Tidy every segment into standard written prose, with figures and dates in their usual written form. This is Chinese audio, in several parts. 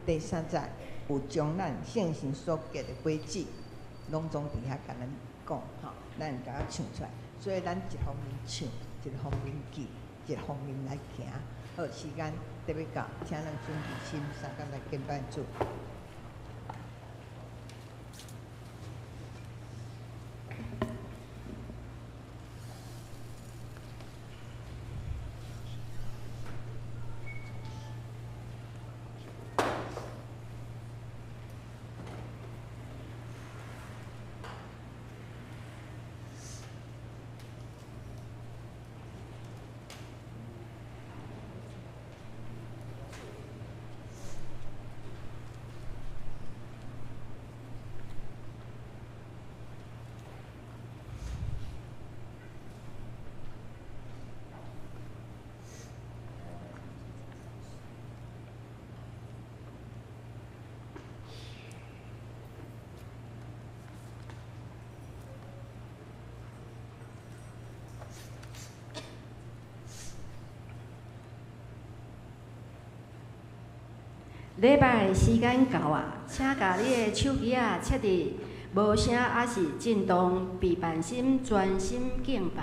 第三节有将咱圣神所结的果子，拢总伫遐甲咱讲吼，咱甲它唱出来。所以咱一方面唱，一方面记，一方面来行。好，时间特别到，请咱准备心，三工来跟伴奏。礼拜的时间到啊，请甲你的手机啊切伫无声还是震动，闭办心，专心敬拜。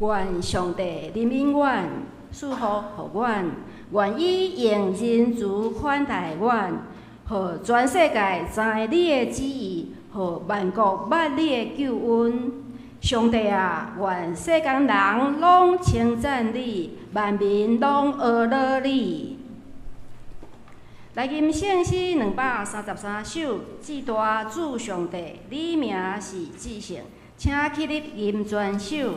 愿上帝怜悯阮，赐福互阮，愿意用仁慈款待阮，互全世界知你的旨意，互万国捌你的救恩。上帝啊，愿世间人拢称赞你，万民拢学乐你。来吟圣诗233首，至大主上帝，你名是至圣，请起立吟全首。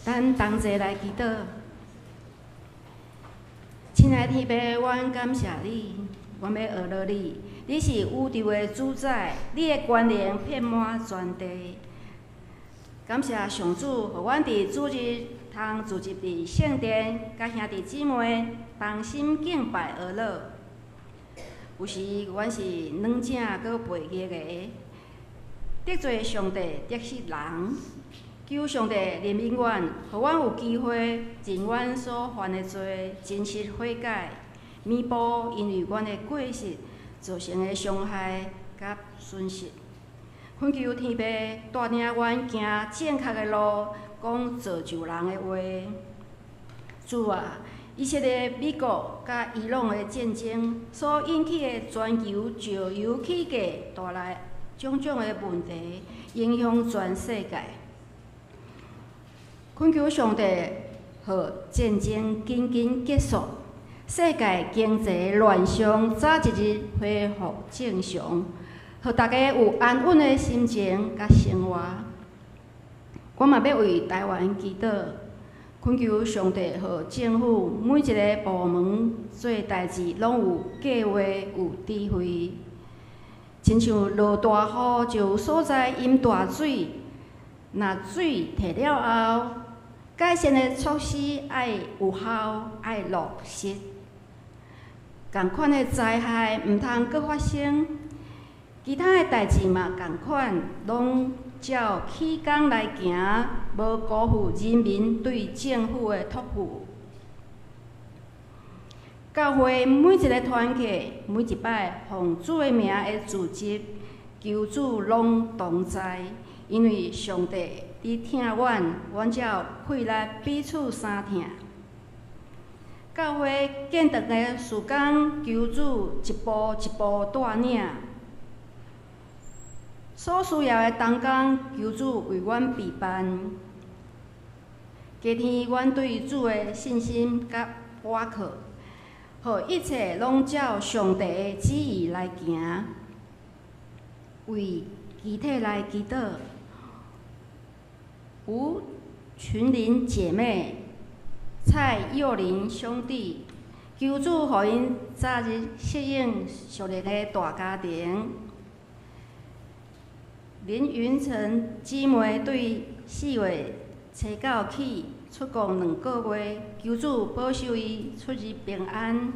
咱同齐来祈祷。亲爱的天父，阮感谢你，阮要学乐你。你是宇宙的主宰，你的权能遍满全地。感谢上主，互阮伫主日通聚集伫圣殿，甲兄弟姊妹同心敬拜而乐。有时阮是软正搁背热个，得罪上帝，得失人。求上帝怜悯阮，互阮有机会尽阮所犯的罪，真实悔改，弥补因为阮的过失造成的伤害甲损失。恳求天父带领阮行正确的路，讲造就人的话。主啊，一切的美国甲伊朗的战争所引起的全球石油起价带来种种的问题，影响全世界。恳求上帝，互战争紧紧结束，世界经济乱象早一日恢复正常，互大家有安稳的心情甲生活。我嘛要为台湾祈祷，恳求上帝，互政府每一个部门做代志拢有计划、有智慧。亲像落大雨就有所在淹大水，若水退了后，改善的措施爱有效，爱落实。同款的灾害毋通搁发生，其他的代志嘛同款，拢照起工来行，无辜负人民对政府的托付。教会每一个团契，每一摆奉主的名的组织，求主拢同在，因为上帝伫疼阮，阮才有气力彼此相疼。教会建筑的事工，求主一步一步带领，所需要的同工，求主为阮备办，加添阮对主的信心甲把靠，互一切拢照上帝的旨意来行。为集体来祈祷，吴群林姐妹、蔡幼玲兄弟，求主互因早日适应熟练的大家庭。林云成姊妹对4月初九起出国2个月，求主保守伊出入平安。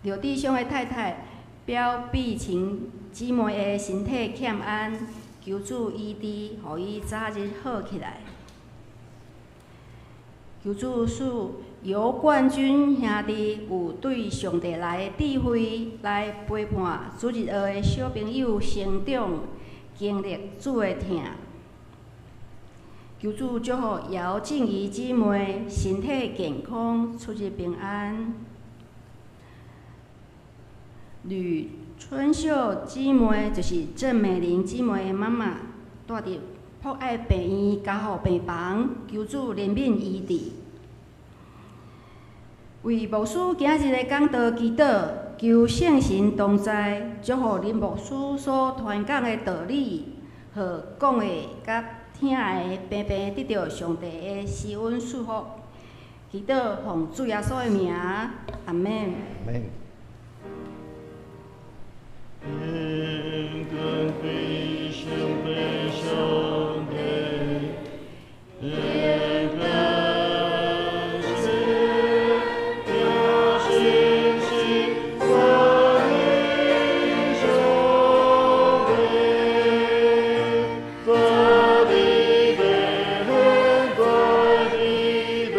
刘弟兄的太太表碧晴姊妹的身体欠安，求主医治，互伊早日好起来。求主使由冠军兄弟有对上帝来的智慧，来陪伴主日学的小朋友成长，经历主的疼。求主祝福姚静怡姊妹身体健康，出入平安。吕春秀姊妹就是郑美玲姊妹的妈妈，住伫博爱病院加护病房，求主怜悯医治。为牧师今日的讲道祈祷，求圣神同在，祝福林牧师所传讲的道理，互讲的甲听的平平得到上帝的施恩祝福。祈祷奉主耶稣的名，阿门。应跟归向被上帝，应跟随要信心在你上帝，在你的恩，在你的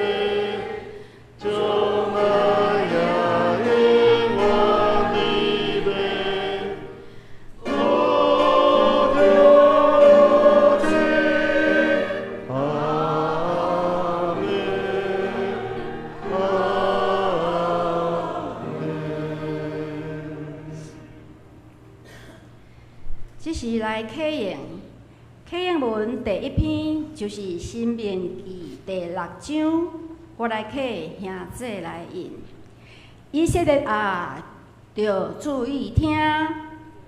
就那样因我的悲。这是来启应，启应文第1篇就是《申命记》第6章，我来启兄姐来引。以色列啊，着注意听，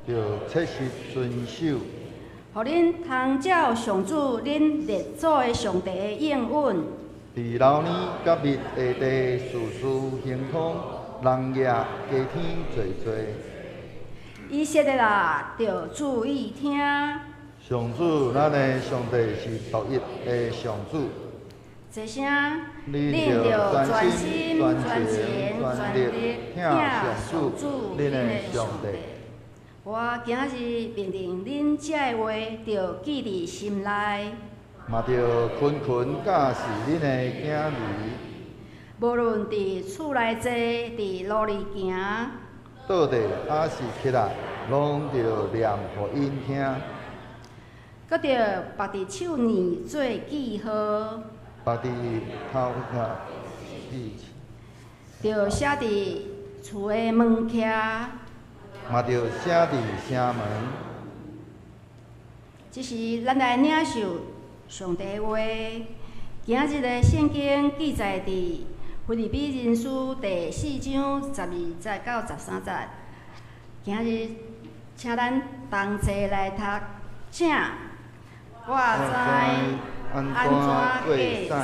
着切实遵守，互恁通照上主恁列祖的上帝的应允，伫流年甲日下地事事亨通，人夜加添济济。以色列啊，着注意听，上主，咱的上帝是独一的上主，一声，恁着专心、全情、全力听上主，恁的上帝。我今日命令恁遮的话，着记伫心内，嘛着群群教示恁的囝儿，无论伫厝内坐，伫路里行，倒地还是起来，拢着念互因听。搁着绑伫手нед做记号，把伫头壳记，着写伫厝的门徛，嘛着写伫城门。这是咱来领受上帝的话。今日的圣经记载伫腓立比人书第4章12节到13节。今日请咱同齐来读正。我知安怎过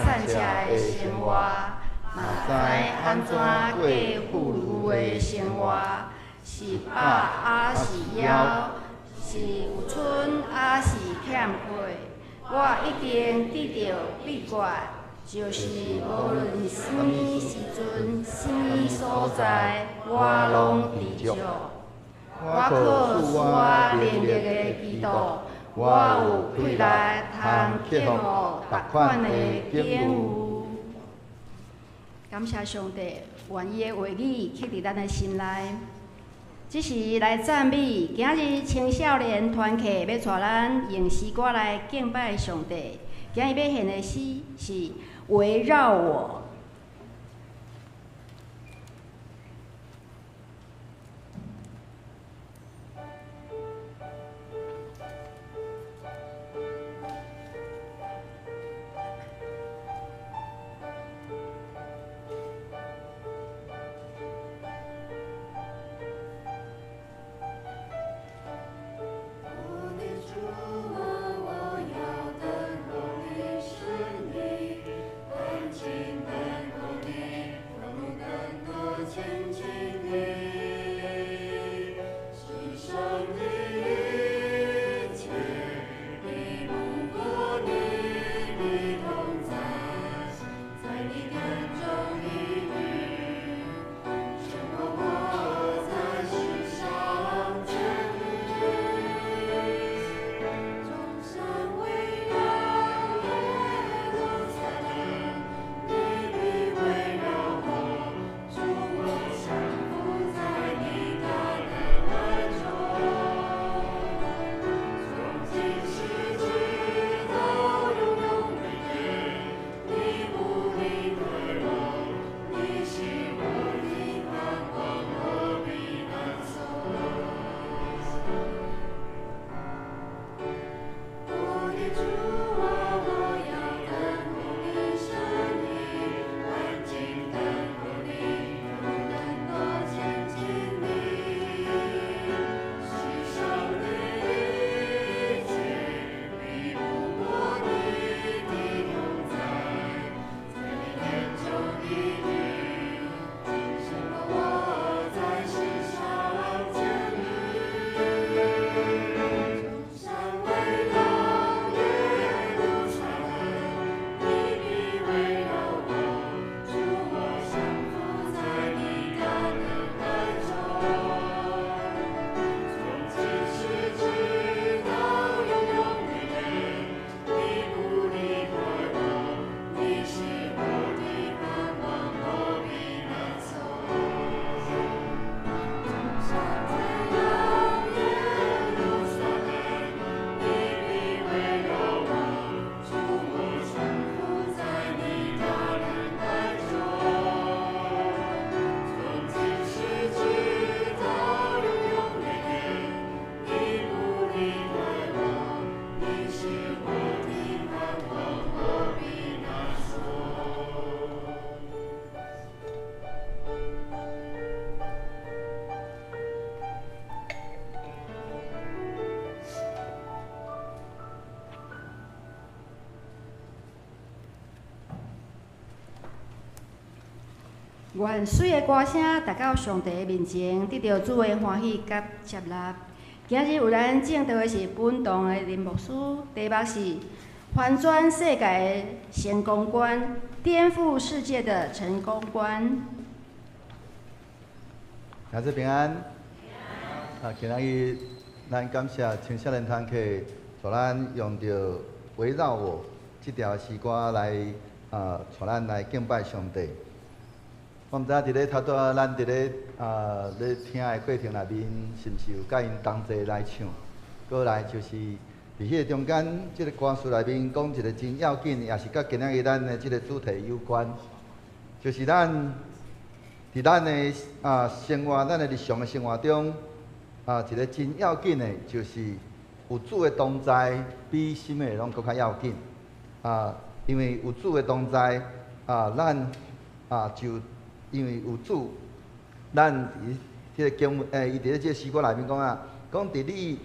散车的生活，嘛知安怎过富裕的生活，是饱还是枵，是有剩还是欠缺。我已经得到秘诀，就是无论什么时阵、什么所在，我拢知足。我靠我能力的基督，我有气力通克服逐款的境遇。感谢上帝，愿伊的话语刻伫咱的心内。这是来赞美，今日青少年团契要带咱用诗歌来敬拜上帝。今日要献的诗是围绕我。愿水的歌声达到上帝的面前，得到主的欢喜甲接纳。今日有咱正道的是本堂的林牧师，题目是翻转世界的成功观，颠覆世界的成功观。大家平安。今日咱感谢青少年团契，带咱用着围绕我这条诗歌来带咱来敬拜上帝。我毋知伫咧头拄仔，咱伫咧咧听的过程内面，是毋是有甲因同齐来唱？过来就是伫迄个中间，即个歌词内面讲一个真要紧，也是甲今仔日咱的即个主题有关，就是咱伫咱的生活，咱的日常的生活中，一个真要紧的，就是有主的同在，比什么拢搁较要紧。因为有主的同在，咱就因为有主，咱伫即个经文，伊伫咧即个诗歌内面讲讲伫你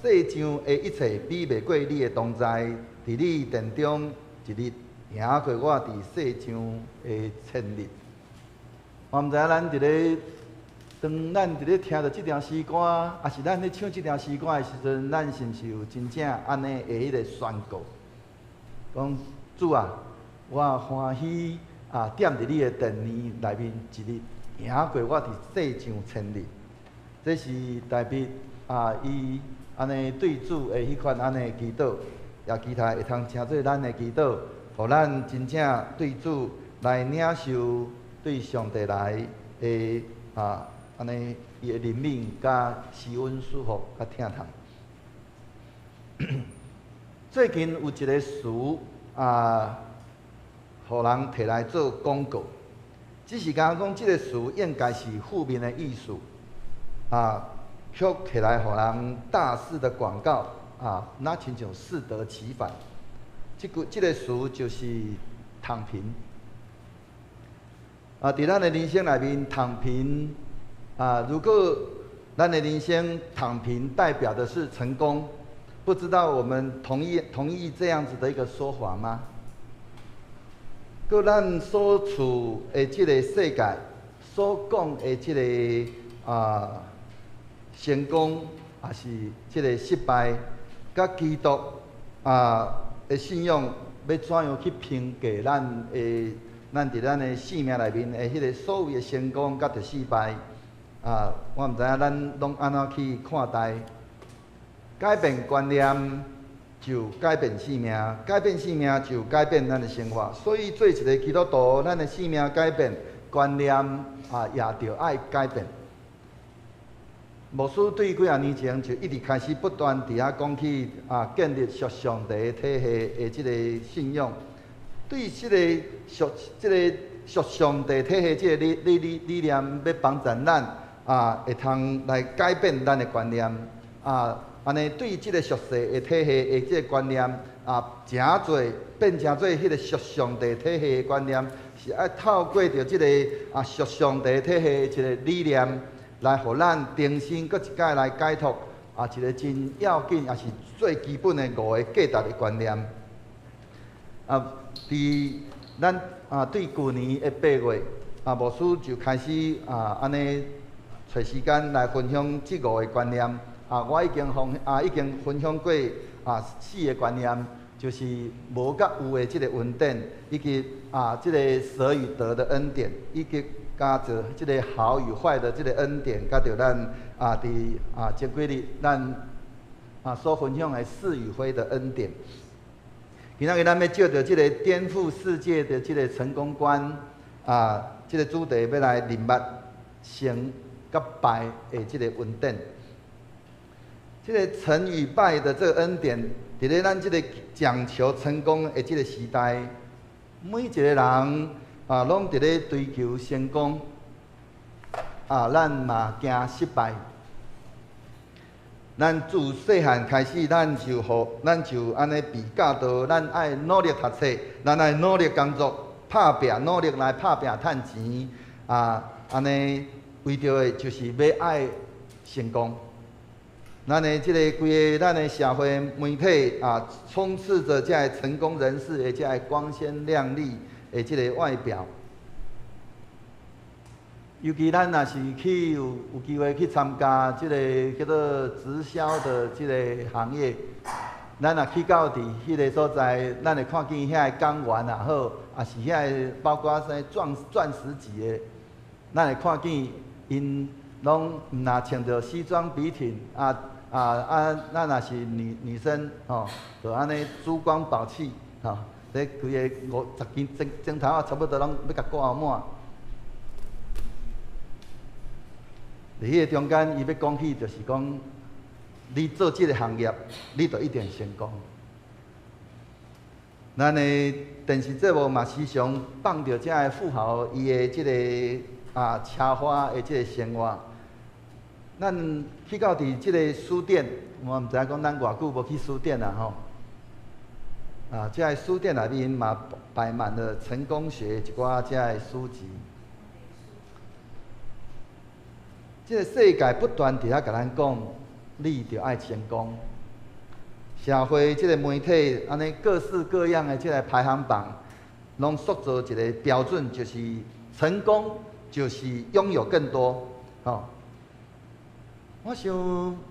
世上的一切比袂过你的同在，伫你殿中一日赢过我伫世上的千日。我毋知影咱伫咧，当咱伫咧听着即条诗歌，也是咱咧唱即条诗歌的时阵，咱是毋是有真正安尼的迄个宣告？讲主啊，我欢喜踮伫你的殿里内面一日，赢过我伫世上千日。这是代表伊安尼对主的迄款安尼的祈祷，也期待会通成做咱的祈祷，互咱真正对主来领受对上帝来的安尼伊的怜悯、甲施恩、祝福、甲疼痛。最近有一个词互人摕来做广告，只是讲即个词应该是负面的意思，却摕来互人大肆的广告，那亲像适得其反。即个词就是躺平。伫咱的人生内面，躺平如果咱的人生躺平代表的是成功，不知道我们同意这样子的一个说法吗？搁咱所处的即个世界，所讲的即个成功，也是即个失败，甲基督的信仰要怎样去评价咱伫咱的生命内面的迄个所有的成功甲着失败？我毋知影咱拢安怎去看待？改变观念就改变生命，改变生命就改变咱的生活。所以做一个基督徒，咱的生命改变，观念也着爱改变。牧师对几啊年前就一直开始不断伫遐讲起建立属上帝体系的即个信仰，对即个属上帝体系即个理念要帮助咱会通来改变咱的观念安尼对即个属世的体系的即个观念诚侪变成做迄个属上帝体系的观念，是爱透过着即个属上帝体系的一个理念，来互咱重新搁一摆来解脱一个真要紧，也是最基本的5个价值的观念。伫咱对去年的8月，牧师就开始安尼找时间来分享这5个观念。我已经分享过4个观念，就是无甲有的即个恩典，以及即个舍与得的恩典，以及加着即个好与坏的即个恩典，加着咱伫前几日咱所分享的是与非的恩典。今仔日咱要借着即个颠覆世界的即个成功观即个主题要来认捌成甲败的即个恩典。这个成与败的这个恩典，伫咧咱这个讲求成功的这个时代，每一个人拢伫咧追求成功，咱嘛惊失败。咱自细汉开始，咱就安尼被教导，咱爱努力读册，咱爱努力工作，打拼，努力来打拼赚钱，安尼为着的就是要爱成功。咱的即个规个咱的社会媒体充斥着这个成功人士的这个光鲜亮丽的这个外表。尤其咱若是去有机会去参加即个叫做直销的即个行业，咱若去到伫迄个所在，咱会看见遐个工员也好，也是遐个包括说钻石级的，咱会看见因拢毋若穿着西装笔挺咱若是女生吼，就安尼珠光宝气吼，这规个50斤钟头啊，差不多拢要甲挂满。伫迄个中间，伊要讲起，就是讲，你做即个行业，你就一定成功。咱的电视节目嘛，时常放着遮个富豪伊的即个奢华的即个生活。咱去到伫即个书店，我毋知影讲咱偌久无去书店啦吼。遮个书店内面嘛摆满了成功学一寡遮个书籍。这个世界不断伫遐甲咱讲，你着爱成功。社会这个媒体安尼各式各样的这个排行榜，拢塑造一个标准，就是成功就是拥有更多。我想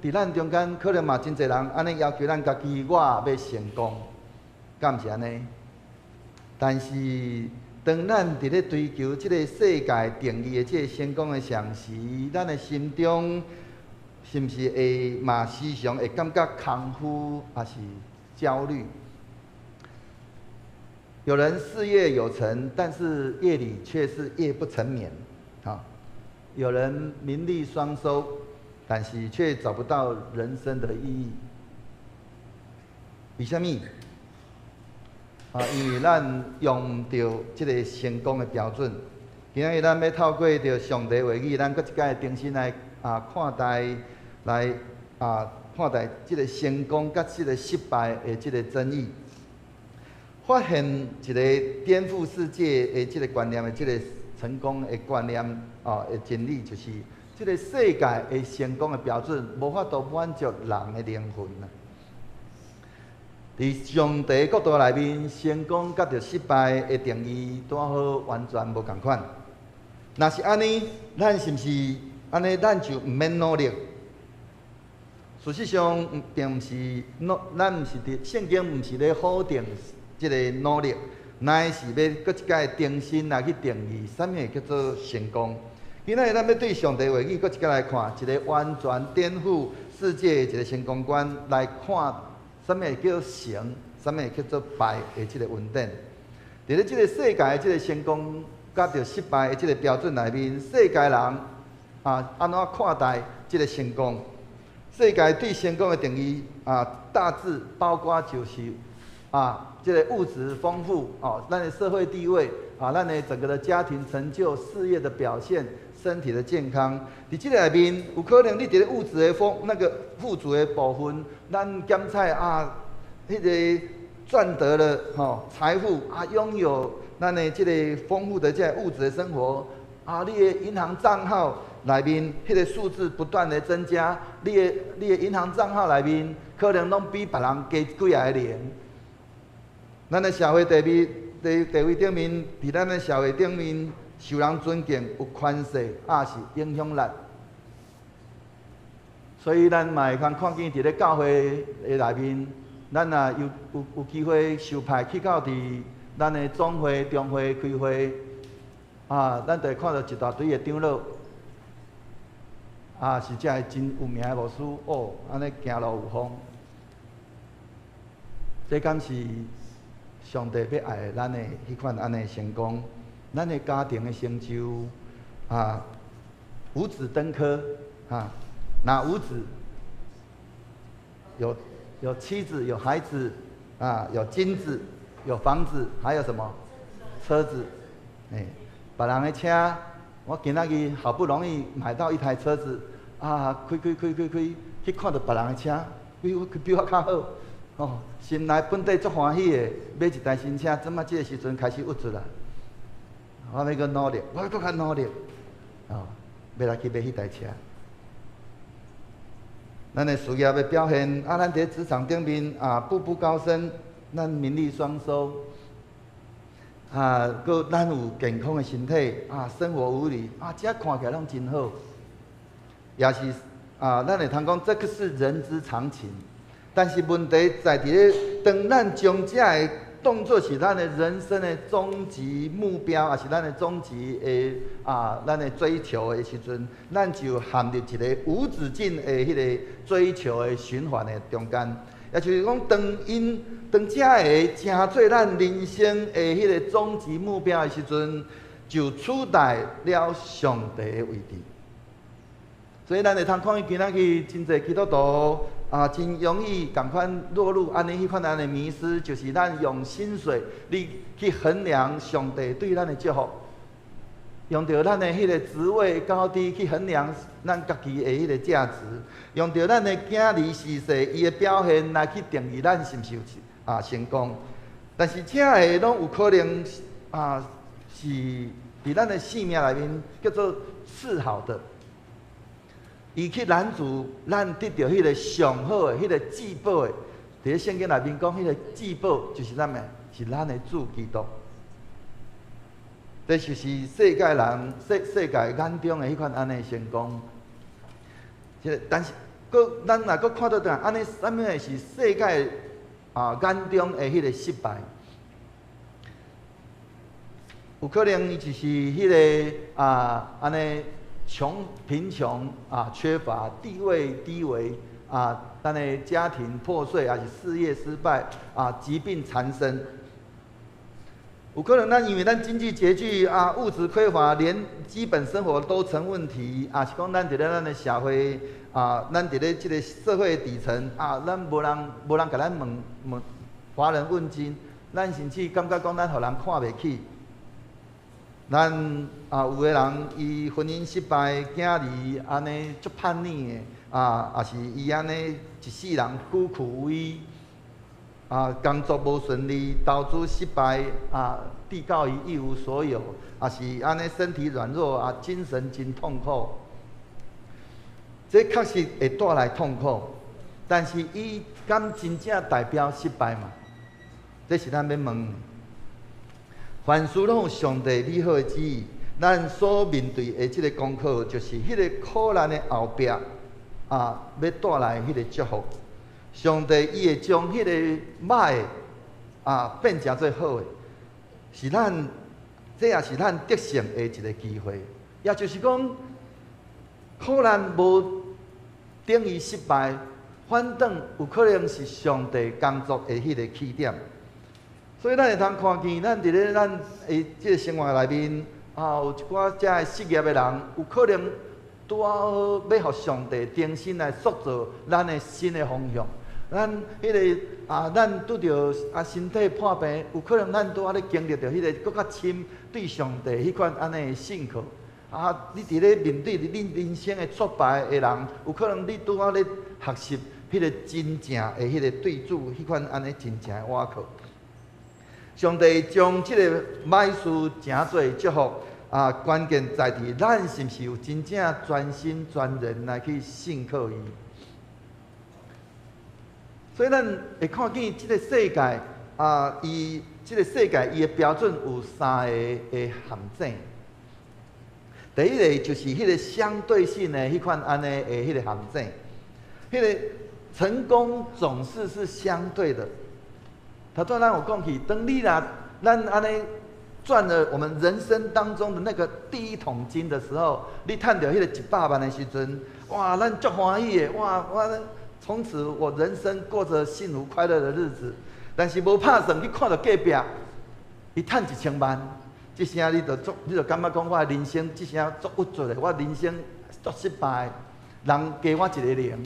伫咱中间可能嘛真侪人安尼要求咱家己，我要成功，敢毋是安尼？但是，当咱伫咧追求即个世界定义的即个成功的上时，咱的心中是毋是会嘛时常会感觉空虚，还是焦虑？有人事业有成，但是夜里却是夜不成眠，有人名利双收，但是却找不到人生的意义。为什么？因为咱用着即个成功的标准，今仔日咱要透过着上帝话语，咱搁一摆重新来看待即个成功甲即个失败的即个争议，发现一个颠覆世界的即个观念的即个成功的观念的真理，就是即个世界的成功的标准无法度满足人的灵魂啊。伫上帝的角度内面，成功甲着失败的定义拄好完全无共款。若是安尼，咱是毋是安尼？咱就毋免努力。事实上，并毋是咱毋是伫圣经，毋是咧否定即个努力，乃是要搁一摆重新来去定义啥物叫做成功。今仔日咱要对上帝话语搁一摆来看，一个完全颠覆世界的一个成功观来看。啥物会叫成，啥物会叫做败的即个稳定。伫咧即个世界的即个成功甲着失败的即个标准内面，世界人安怎看待即个成功？世界对成功的定义大致包括就是即个物质丰富咱的社会地位咱的整个的家庭成就、事业的表现、身体的健康。伫即个内面，有可能你伫咧物质的富足的部分，咱检测迄个赚得了财富拥有咱的即个丰富的即个物质的生活你的银行账号内面迄个数字不断的增加，你的银行账号内面可能拢比别人加几啊个零。咱的社会地位顶面，伫咱的社会顶面受人尊敬，有权势是影响力。所以咱嘛会看见伫咧教会的内面，咱也有机会受派去到伫咱的总会、中会开会咱就会看到一大堆的长老是遮真有名的牧师安尼行路有风。这敢是上帝要爱咱的迄款安尼成功，咱的家庭的成就五子登科哪五子？有妻子，有孩子有金子，有房子，还有什么？车子。别人的车，我今仔日好不容易买到一台车子开，去看到别人的车，比我较好心内本底足欢喜的，买一台新车，怎啊？这个时阵开始郁出啦？我要搁努力，我要搁较努力要来去买迄台车。咱的事业的表现咱伫职场顶面步步高升，咱名利双收搁咱有健康的身体生活无虑这看起来拢真好，也是咱会通讲这个是人之常情。但是问题在伫咧，当咱将这个当作是咱的人生的终极目标，也是咱的终极的咱的追求的时阵，咱就陷入一个无止境的迄个追求的循环的中间。也就是讲，当这个成做咱人生的迄个终极目标的时阵，就取代了上帝的位置。所以咱会通看见今仔日真侪基督徒真容易共款落入安尼迄款安尼迷失，就是咱用薪水你去衡量上帝对咱的祝福，用着咱的迄个职位高低去衡量咱家己的迄个价值，用着咱的囝儿事世伊的表现来去定义咱是毋是有成功。但是这个拢有可能是伫咱的性命内面叫做次好的。伊去拦阻咱得到迄个上好的、迄个至宝的，伫咧圣经内面讲，迄个至宝就是咱的主基督。这就是世界人、世界眼中的迄款安尼成功。但是，咱若搁看到点安尼，啥物事是世界眼中的迄个失败？有可能伊就是迄个安尼。贫穷缺乏地位低微咱的家庭破碎，还是事业失败疾病缠身。有可能咱因为咱经济拮据物质匮乏，连基本生活都成问题是讲咱伫咧咱的社会咱伫咧即个社会底层咱无人甲咱问华人问津，咱甚至感觉讲咱互人看袂起。咱有个人伊婚姻失败，囝儿安尼足叛逆的也是伊安尼一世人孤苦无依工作无顺利，投资失败地告伊一无所有，也是安尼身体软弱精神真痛苦。这确实会带来痛苦，但是伊敢真正代表失败嘛？这是咱要问。凡事拢有上帝美好的旨意，咱所面对的这个功课，就是迄个苦难的后壁要带来迄个祝福。上帝伊会将迄个歹的变成做好的，是咱这也是咱得胜的一个机会。也就是讲，苦难无等于失败，反正有可能是上帝工作的迄个起点。所以咱会通看见，咱伫咧咱的即个生活内面有一寡遮个失业的人，有可能拄好要互上帝重新来塑造咱的新的方向。咱迄个咱拄着身体破病，有可能咱拄好咧经历着迄个更较深对上帝迄款安尼的信靠。你伫咧面对恁人生的挫败的人，有可能你拄好咧学习迄个真正的迄个对主迄款安尼真正的倚靠。上帝将即个歹事成做祝福关键在伫咱是毋是有真正专心专人来去信靠伊。所以咱会看见即个世界伊即个世界伊的标准有3个的陷阱。第一个就是迄个相对性的迄款安尼的迄个陷阱，迄个成功总是相对的。头先咱有讲起，当你咱安尼赚了我们人生当中的那个第一桶金的时候，你赚到迄个100万的时阵，哇，咱足欢喜的，哇，从此我人生过着幸福快乐的日子。但是无拍算，你看到隔壁，伊赚1000万，这声你就感觉讲，我的人生这声足郁卒的，我人生足失败，人加我一个0。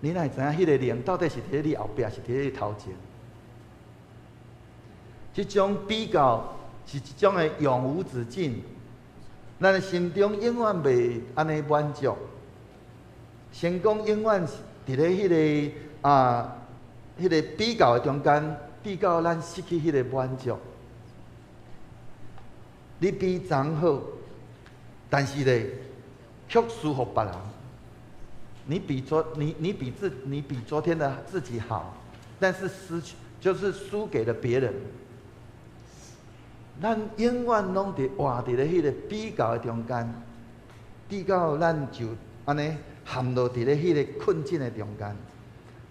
你哪会知影迄个0到底是伫咧你后壁，是伫咧你头前？这种比较是一种的永无止境，咱的心中永远袂安尼满足。成功永远是伫咧迄个迄个比较的中间，比较咱失去迄个满足。你比昨好，但是咧却输给别人。你比昨天的自己好，但是就是输给了别人。咱永远拢伫活伫咧迄个比较的中间，比较咱就安尼陷落伫咧迄个困境的中间。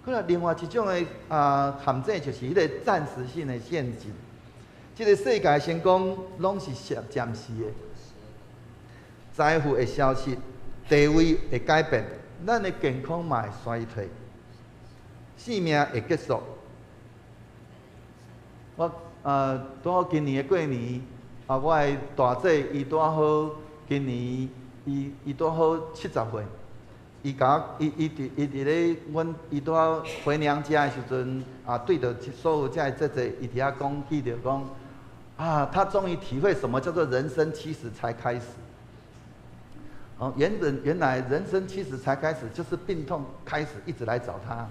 过来，另外一种的陷阱就是迄个暂时性的陷阱。这个世界成功拢是暂时的，财富会消失，地位会改变，咱的健康嘛会衰退，生命会结束。我拄好今年的过年，我的大姐伊拄好今年伊拄好70岁，伊伫咧伊拄好回娘家的时阵，对着所有遮的姐，伊伫遐讲记着讲，他终于体会什么叫做人生70才开始。原来人生70才开始，就是病痛开始一直来找他。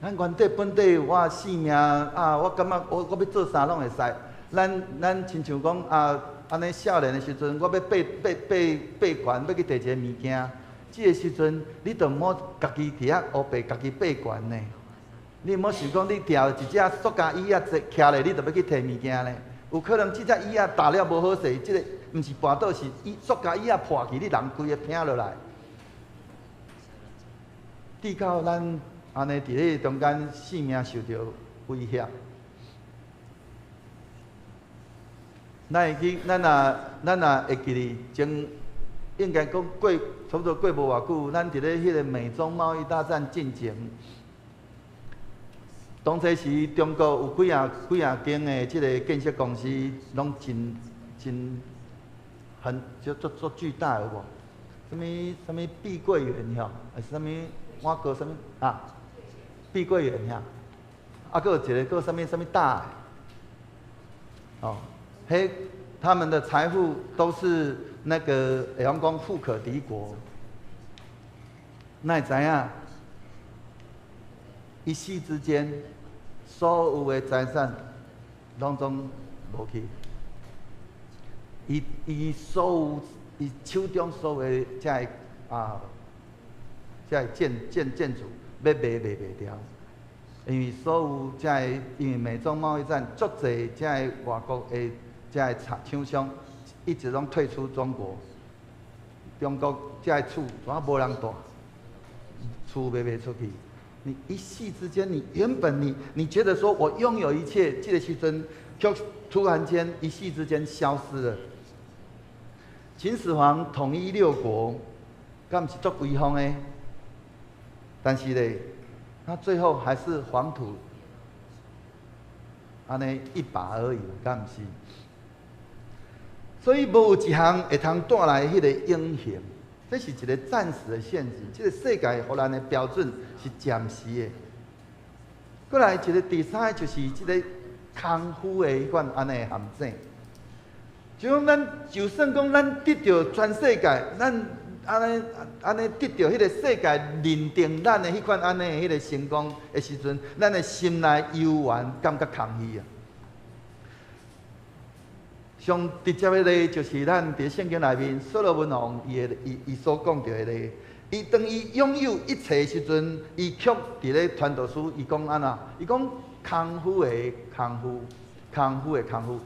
咱原地本地，我性命我感觉我要做啥拢会使。咱亲像讲安尼少年的时阵，我要爬悬，要去摕一个物件，这个时阵你就毋好家己伫遐乌白，家己爬悬呢。你毋好想讲你调一只塑胶椅仔徛咧，你就要去摕物件咧。有可能这只椅仔打了无好势，这个毋是跋倒，是塑胶椅仔破去，你人规个拼落来。直到咱安尼伫咧中间，性命受到威胁。咱若会记哩，前应该讲差不多过无偌久，咱伫咧迄个美中贸易大战进前，当初时中国有几啊间的即个建设公司，拢做巨大有无？什么碧桂园吼，还是什么我哥什么碧桂园遐，还有一个什么大的，他们的财富都是那个会讲富可敌国。那会知影？一夕之间，所有的财产拢总无去。伊手中所有的这建筑要卖袂掉，因为所有因为美中贸易战，足侪这外国的这厂商一直拢退出中国，中国这厝全无人住，厝卖出去。你一夕之间，你原本你觉得说我拥有一切，这个时阵却突然间一夕之间消失了。秦始皇统一6国，敢不是足威风的？但是咧，他最后还是黄土安尼一把而已，敢不是？所以无有一项会通带来迄个永恒，这是一个暂时的限制。这个世界互咱的标准是暂时的。过来一个第三个就是这个空虚的迄款安尼的陷阱。就讲就算讲咱得到全世界，咱安尼得到迄个世界认定咱的迄款安尼的迄个成功的时阵，咱的心内悠然感觉空虚啊。上直接的例就是咱伫圣经内面，所罗门王伊所讲到的例，伊当伊拥有一切的时阵，伊却伫咧传道书，伊讲安怎？伊讲空虚的空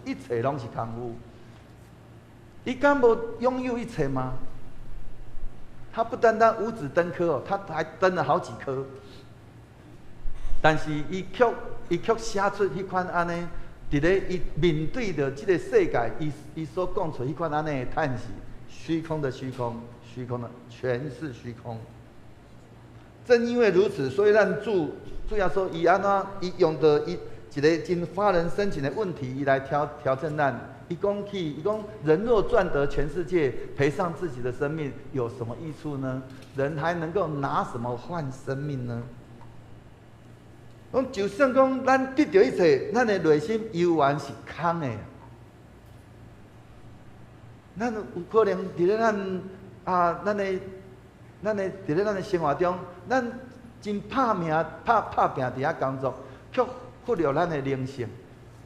虚，一切拢是空虚。伊敢无拥有一切吗？他不单单五子登科哦，他还登了好几科。但是伊却写出迄款安尼，伫咧伊面对着即个世界，伊所讲出迄款安尼的叹息，虚空的虚空，虚空的全是虚空。正因为如此，所以咱主要说，伊安怎伊用着一个真发人深省的问题，伊来挑战咱。伊讲人若赚得全世界，赔上自己的生命，有什么益处呢？人还能够拿什么换生命呢？就算讲咱得到一切，咱的内心悠然是空的。咱有可能伫咧咱伫咧咱的生活中，咱真拍拼伫遐工作，却忽略咱的灵性。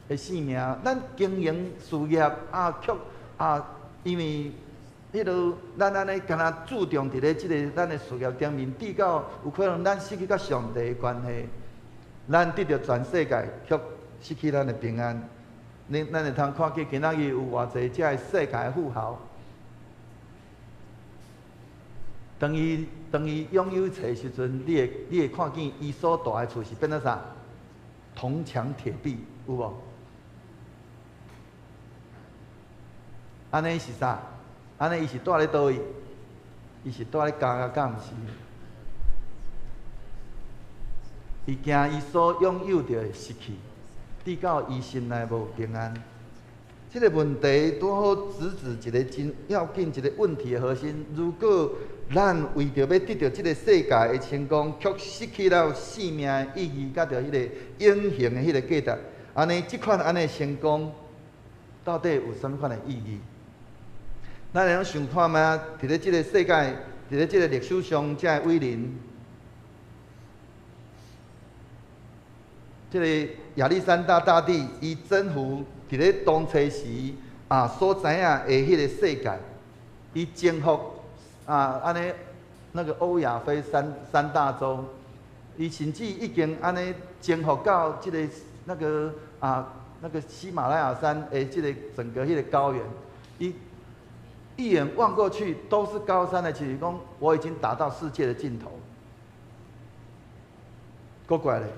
的性命，咱经营事业却因为迄落咱安尼敢若注重伫咧即个咱的事业顶面，直到有可能咱失去甲上帝的关系，咱得到全世界，却失去咱的平安。咱会通看见今仔日有偌济遮世界的富豪，当伊拥有册的时阵，你会看见伊所住的厝是变做啥？铜墙铁壁，有无？安尼是啥？安尼伊是住咧倒位？伊是住咧家甲毋是？伊惊伊所拥有着会失去，直到伊心内无平安。这个问题拄好直指一个真要紧一个问题的核心。如果咱为着要得到这个世界的成功，却失去了生命的意义，甲着迄个永恒的迄个价值，安尼即款安尼成功，到底有啥物款的意义？咱会想看觅，伫咧即个世界，伫咧即个历史上，遮的伟人，即个亚历山大大帝，伊征服伫咧当初时所知影的迄个世界，伊征服安尼那个欧亚非三大洲，伊甚至已经安尼征服到即个那个喜马拉雅山的即个整个迄个高原，伊一眼望过去都是高山的，就是讲我已经达到世界的尽头。过怪咧，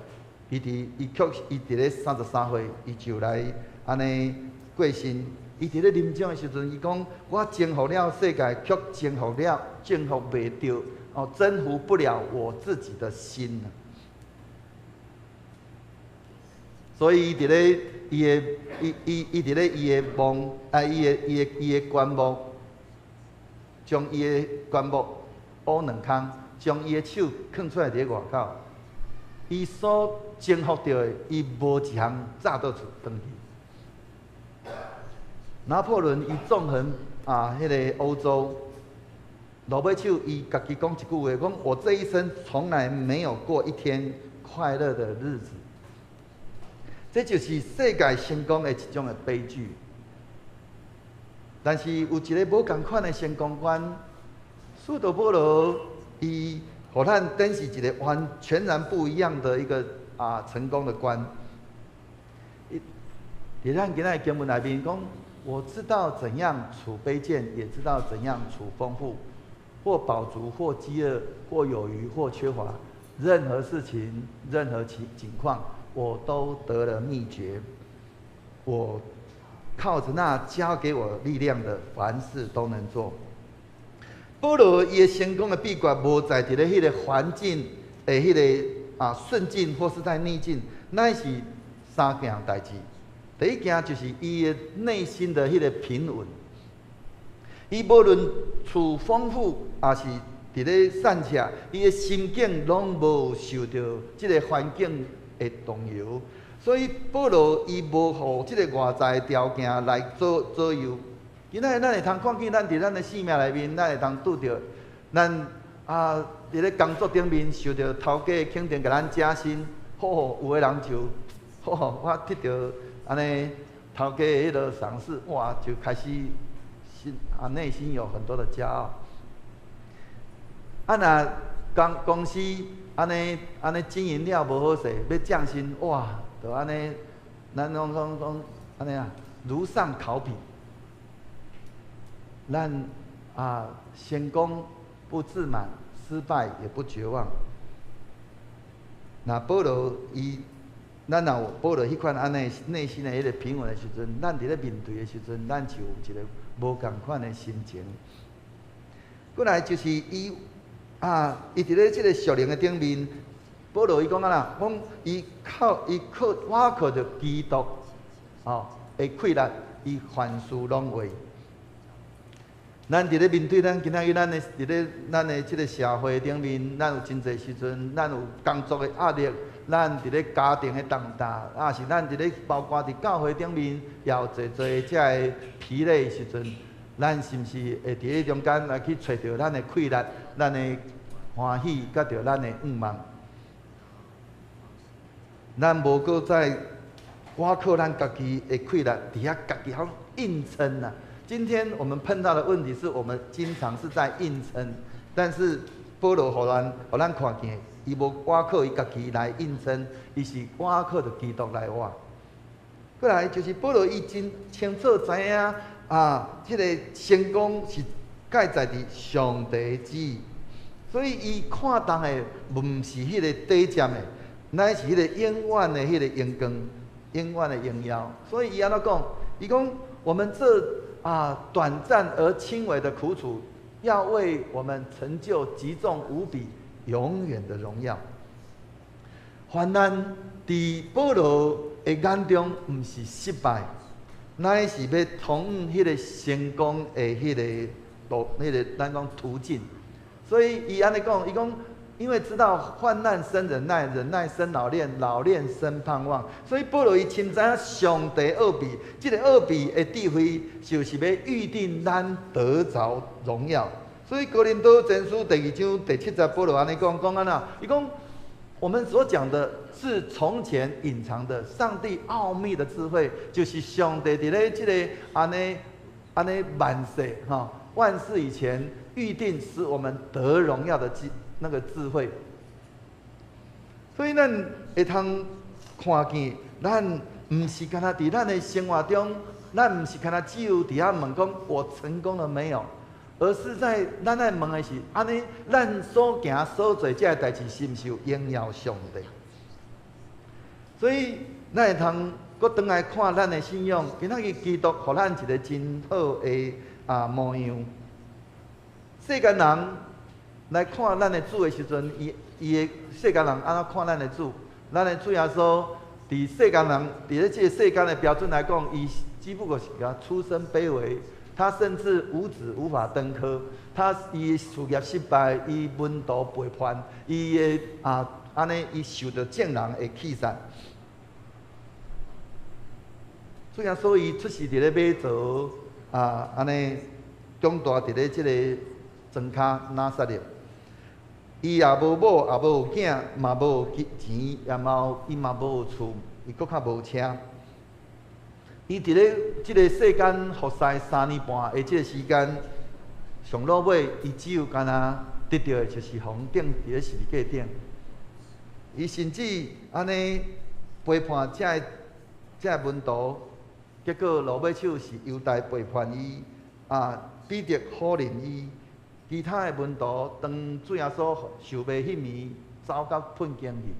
伊伫咧33岁，伊就来安尼过身。伊伫咧临终的时阵，伊讲：我征服了世界，却征服袂着征服不了我自己的心。所以伊伫咧伊伫咧伊的梦伊的棺木，将伊的棺木挖两空，将伊的手放出来伫外口。伊所征服到的，伊无一项炸倒出转去。拿破仑伊纵横迄个欧洲，落尾手伊家己讲一句话，讲我这一生从来没有过一天快乐的日子。这就是世界成功的一种的悲剧。但是有一个无同款的成功观，使徒保罗伊互咱展示一个全然不一样的一个成功的观。伫咱今仔的经文内面讲，我知道怎样处卑贱，也知道怎样处丰富，或饱足，或饥饿，或有余，或缺乏，任何事情，任何境况，我都得了秘诀。我靠着那加给我力量的，凡事都能做。保罗伊的成功的秘诀，无在伫咧迄个环境的迄个顺境，或是在逆境，乃是三件代志。第一件就是伊的内心的迄个平稳。伊无论处丰富，也是伫咧善巧，伊的心境拢无受到即个环境的动摇。所以保罗伊无互即个外在条件来左右。今仔日咱会通看见，咱伫咱的生命内面，咱会通拄着咱伫咧工作顶面受到头家肯定甲咱加薪，有的人就我得到安尼头家的迄个赏识，哇，就开始内心有很多的骄傲。若公司安尼经营了无好势，要降薪，哇，就安尼，咱拢安尼如上考妣。咱成功不自满，失败也不绝望。那保罗咱若有保罗迄款安尼内心的迄个平稳的时阵，咱伫咧面对的时阵，咱就有一个无共款的心情。过来就是伊伫咧即个属灵的顶面，保罗伊讲啦，讲我靠着基督的气力，伊凡事拢会。咱伫咧面对咱今仔日伫咧咱的即个社会顶面，咱有真侪时阵，咱有工作的压力，咱伫咧家庭的重担，是咱伫咧包括伫教会顶面，也有侪遮个疲累的时阵，咱是毋是会伫咧中间来去找到咱的气力、咱的欢喜，甲着咱的愿望？咱无搁再我靠咱家己的气力，伫遐家己好硬撑啊！今天我们碰到的问题是我们经常是在硬撑，但是保罗互咱看见，伊无我靠伊家己来印证，伊是我靠着基督来活。过来就是保罗伊真清楚知影即个成功是盖在伫上帝旨意，所以伊看重的毋是迄个短暂的，乃是迄个永远的迄个荣光、永远的荣耀。所以伊安怎讲？伊讲我们这短暂而轻微的苦楚，要为我们成就极重无比、永远的荣耀。患难伫保罗的眼中，毋是失败，乃是要通往迄个成功的迄个路，咱讲途径。所以伊安尼讲，伊讲，因为知道患难生忍耐，忍耐生老练，老练生盼望。所以保罗伊深知影上帝奥秘，即个奥秘的智慧，就是要预定咱得着荣耀。所以哥林多前书第2章第7节，保罗安尼讲安怎？伊讲。我们所讲的是从前隐藏的上帝奥秘的智慧，就是上帝伫咧这个安尼万世万世以前预定使我们得荣耀的那个智慧。所以咱会通看见，咱唔是干那伫咱的生活中，咱唔是干那只有伫遐问讲我成功了没有？而是在咱在问的是，安尼咱所行所做这代志，是毋是有荣耀上帝？所以咱会通搁转来看咱的信仰，今仔日基督互咱一个真好的模样。世间人来看咱的主的时阵，伊的世间人安怎看咱的主？咱的主耶稣伫世间人伫咧这个世间的标准来讲，伊只不过是甲出身卑微。他甚至无子无法登科，伊事业失败，伊门徒背叛，伊的安尼伊受到众人的弃杀。虽然说伊出世伫咧马槽安尼长大伫咧即个庄骹拿撒勒，伊也无某也无囝，嘛无钱，伊嘛无有厝，伊搁较无车。伊伫咧即个世间服侍3年半的即个时间，上落尾伊只有干那得到的就是红顶伫咧十字架顶。伊甚至安尼背叛这个门徒，结果落尾手是犹大背叛伊，彼得唬认伊，其他的门徒当主耶稣受袂迄面，走到困境去。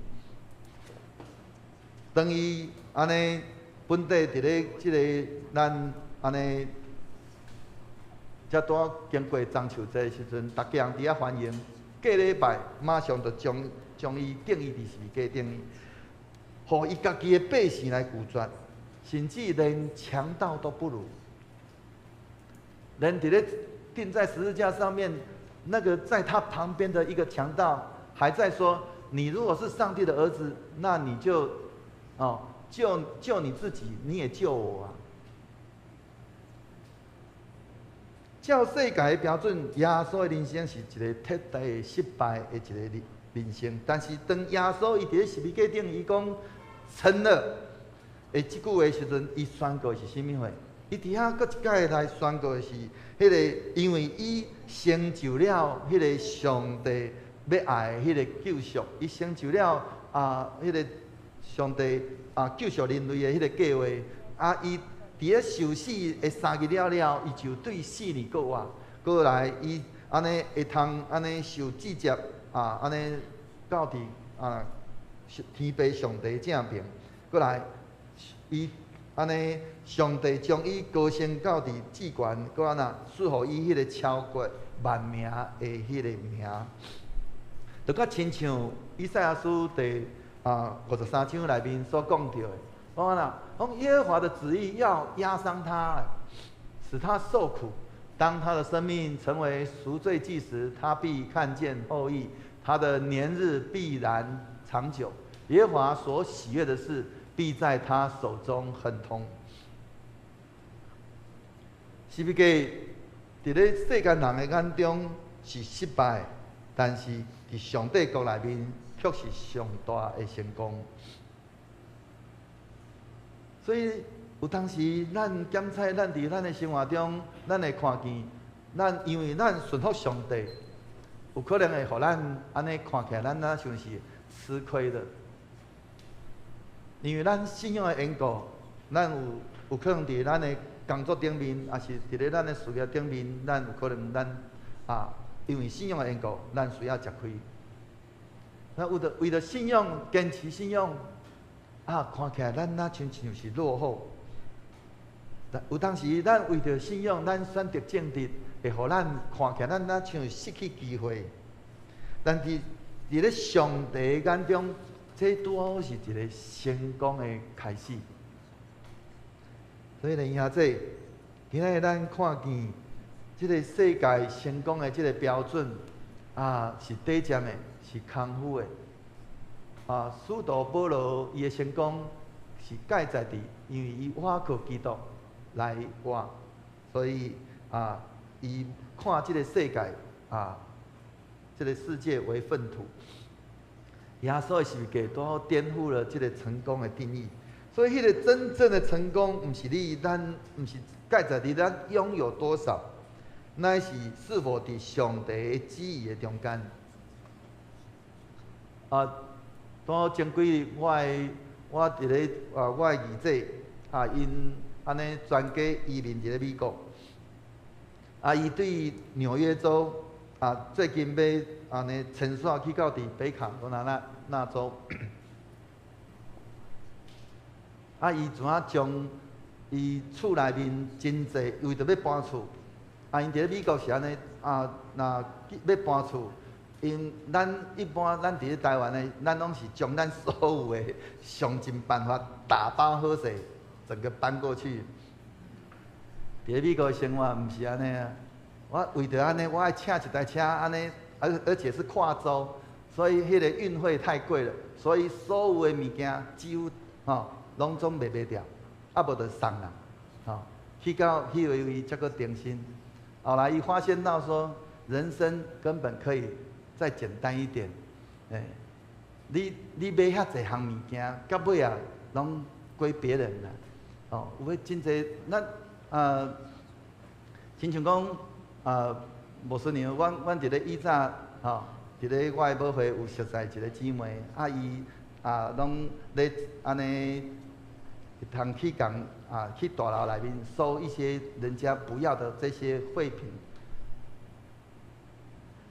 当伊安尼。本地伫咧即个咱安尼，才拄经过中秋节的时阵，大家人伫遐欢迎，过礼拜马上就将伊钉伊伫十字架顶，互伊家己的百姓来拒绝，甚至连强盗都不如。连伫咧钉在十字架上面，那个在他旁边的一个强盗，还在说：“你如果是上帝的儿子，那你就救你自己，你也救我啊！”照世界的标准，耶稣的人生是一个彻底失败的一个人生。但是当耶稣伊伫咧十字架顶，伊讲成了的即句话时阵，伊宣告是甚物话？伊伫遐搁一摆来宣告的是，迄个因为伊成就了迄个上帝要爱的迄个救赎，伊成就了迄个上帝救赎人类的迄个计划。伊伫咧受死的3日了，伊就对死而过活，过来伊安尼会通安尼受指责安尼到伫天父上帝正面，过来伊安尼上帝将伊高升到伫至悬，搁安那赐予伊迄个超过万名的迄个名，就较亲像以赛亚书第53章内面所讲到的，讲安那，讲耶和华的旨意要压伤他，使他受苦。当他的生命成为赎罪祭时，他必看见后裔，他的年日必然长久。耶和华所喜悦的事，必在他手中亨通。是不是伫咧世间人的眼中是失败，但是伫上帝国内面却是上大的成功。所以有当时咱检测咱伫咱的生活中，咱会看见，因为咱顺服上帝，有可能会互咱安尼看起来，咱那像是吃亏的。因为咱信仰的缘故，咱有可能伫咱的工作顶面，也是伫咧咱的事业顶面，咱有可能因为信仰的缘故，咱需要吃亏。那为着信仰，坚持信仰，看起来咱那亲像是落后。有当时咱为着信仰，咱选择正直，会互咱看起来咱那像失去机会。但伫咧上帝的眼中，这拄好是一个成功的开始。所以呢，兄弟，今仔日咱看见这个世界成功的这个标准是短暂的，是空虚的。使徒保罗伊的成功是盖在伫，因为伊倚靠基督来活，所以伊看这个世界这个世界为粪土。耶稣的世界都颠覆了这个成功的定义。所以，迄个真正的成功，毋是毋是盖在伫咱拥有多少，乃是是否伫上帝的旨意的中间。当前几日我伫咧我的儿子因安尼全家移民伫咧美国，伊对纽约州最近要安尼迁徙去到伫北卡罗来纳州。伊怎将伊厝内面真济，为着要搬厝，因伫咧美国是安尼若要搬厝，因咱一般咱伫咧台湾呢，咱拢是将咱所有的想尽办法打包好势，整个搬过去。伫咧美国的生活毋是安尼啊，我为着安尼，我爱请一台车安尼，而且是跨州，所以迄个运费太贵了，所以所有的物件几乎拢总卖袂掉，无就送人，去到迄位才阁定心。后来伊发现到说，人生根本可以再简单一点。你买遐济项物件，到尾拢归别人啦。有诶真济，咱亲像讲牧师娘，阮伫咧以早伫咧我诶母会有熟识一个姊妹，伊拢咧安尼。通去共去大楼内面收一些人家不要的这些废品，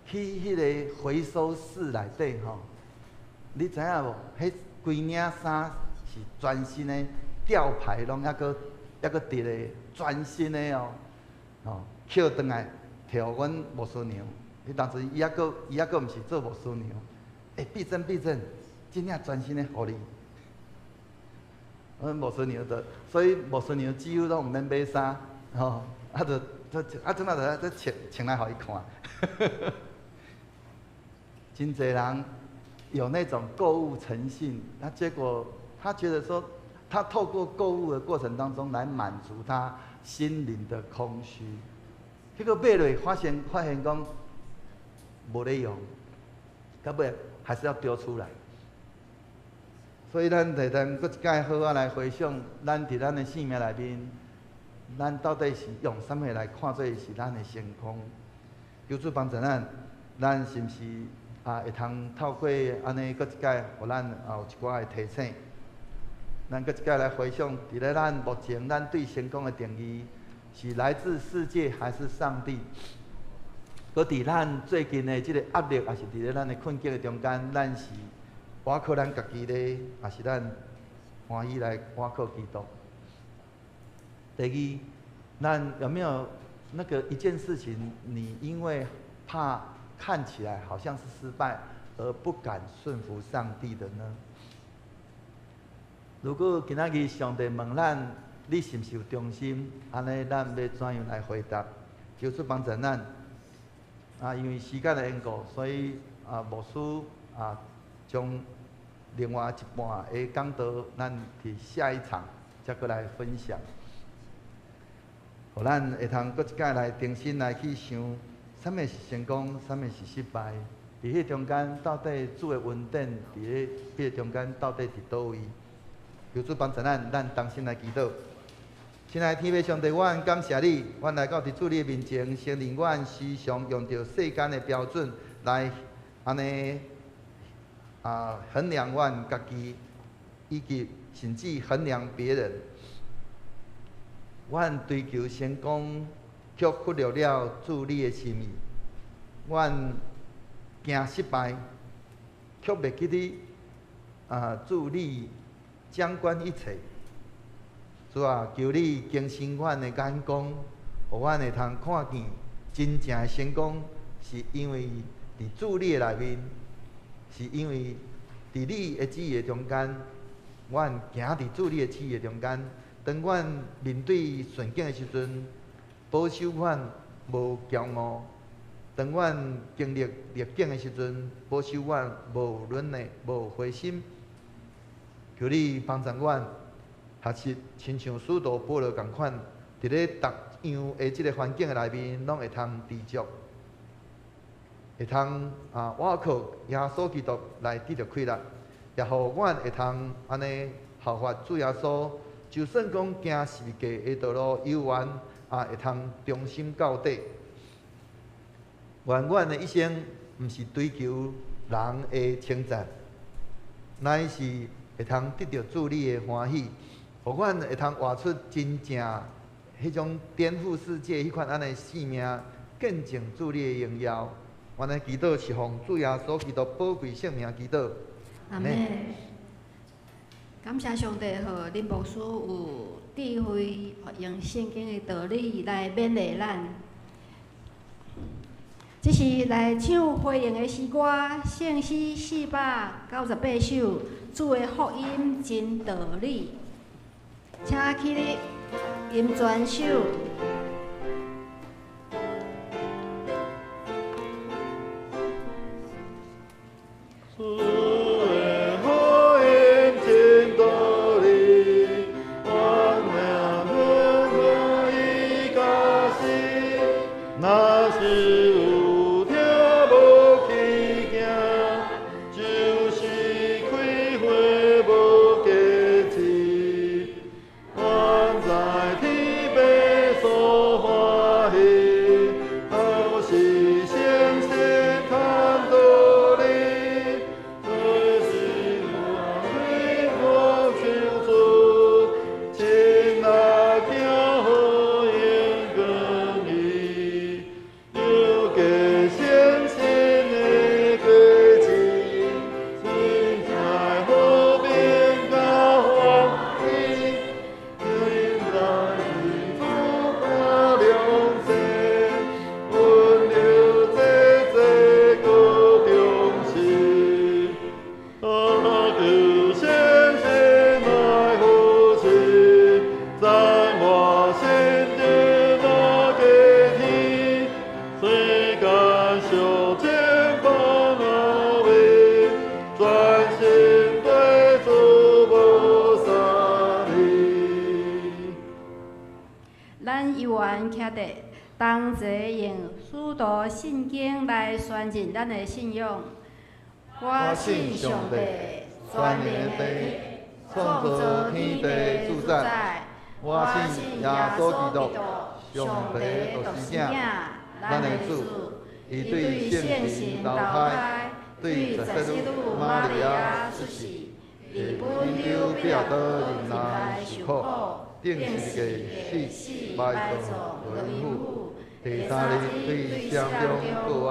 去迄个回收室内底你知影无？迄规领衫是全新的，吊牌拢抑阁伫咧，全新的捡转来摕互阮牧师娘。迄当时伊抑阁毋是做牧师娘，必真，真正全新的互你。牧师娘的，所以牧师娘几乎拢毋免买衫，怎啊就穿来互伊看。真侪人有那种购物诚信，结果他觉得说，他透过购物的过程当中来满足他心灵的空虚，结果买落发现讲无咧用，到尾还是要丢出来。所以咱来当搁一摆好来回想，咱伫咱的生命内面，咱到底是用什么来看做是咱的成功？求主帮助咱是毋是会通透过安尼搁一摆，互咱有一寡的提醒。咱搁一摆来回想，伫咧咱目前咱对成功的定义，是来自世界还是上帝？搁伫咱最近的即个压力，也是伫咧咱的困境的中间，咱是倚靠咱家己咧，也是咱欢喜来倚靠基督。第二，咱有没有那个一件事情，你因为怕看起来好像是失败，而不敢顺服上帝的呢？如果今仔日上帝问咱，你是毋是有忠心？安尼咱要怎样来回答？求主帮助咱。因为时间的缘故，所以牧师将另外一半的讲道，咱伫下一场才过来分享，互咱会通搁一摆来重新来去想，什么是成功，什么是失败？伫迄中间到底主的恩典伫迄中间到底伫倒位？求主帮助咱同心来祈祷。亲爱的天父上帝，阮感谢你，阮来到伫主你的面前，承认阮时常用着世间的标准来安尼衡量阮家己，以及甚至衡量别人。阮追求成功，却忽略了主你的心意；阮惊失败，却袂记得主你掌管一切。主啊，求你更新阮的眼光，互阮会通看见真正的成功，是因为伫主你的内面，是因为伫你的旨意的中间，阮行伫主你的旨意的中间。当阮面对顺境的时阵，保守阮无骄傲；当阮经历逆境的时阵，保守阮无软弱、无灰心。求你帮助阮学习，亲像使徒保罗共款，伫咧逐样的即个环境的内面，拢会通持续，会通我靠耶稣基督来得到快乐，也互阮会通安尼效法主耶稣。就算讲行世界的道路悠远，会通忠心到底。愿阮的一生，毋是追求人的称赞，乃是会通得到主你的欢喜，互阮会通活出真正迄种颠覆世界迄款安尼生命，见证主你的荣耀。阮的祈祷是奉主耶稣基督宝贵圣名祈祷。阿门。感谢上帝，互恁牧师有智慧，用圣经的道理来勉励咱。这是来唱回应的诗歌，圣诗498首，主的福音真道理，请起立，吟全首。同齐用使徒信经来宣认咱的信仰。我信上帝，全能的创造天地主宰。我信耶稣基督，上帝独生者，咱的主，伊对圣神投胎，对十世女玛利亚出世，伫本州比拉多人来受苦，定时个死，埋葬落阴府。第三日对乡中告我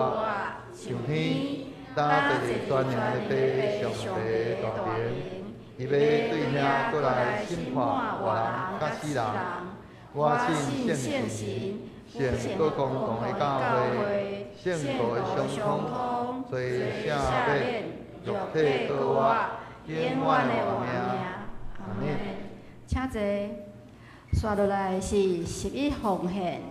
上天，打坐伫全能的地上帝大殿，伊要对遐过来审判活人甲死人。我信圣神，圣各公同的教会，圣徒的相通，做圣免，肉体告我，永远的活命。阿门。请坐，刷落来是11奉献。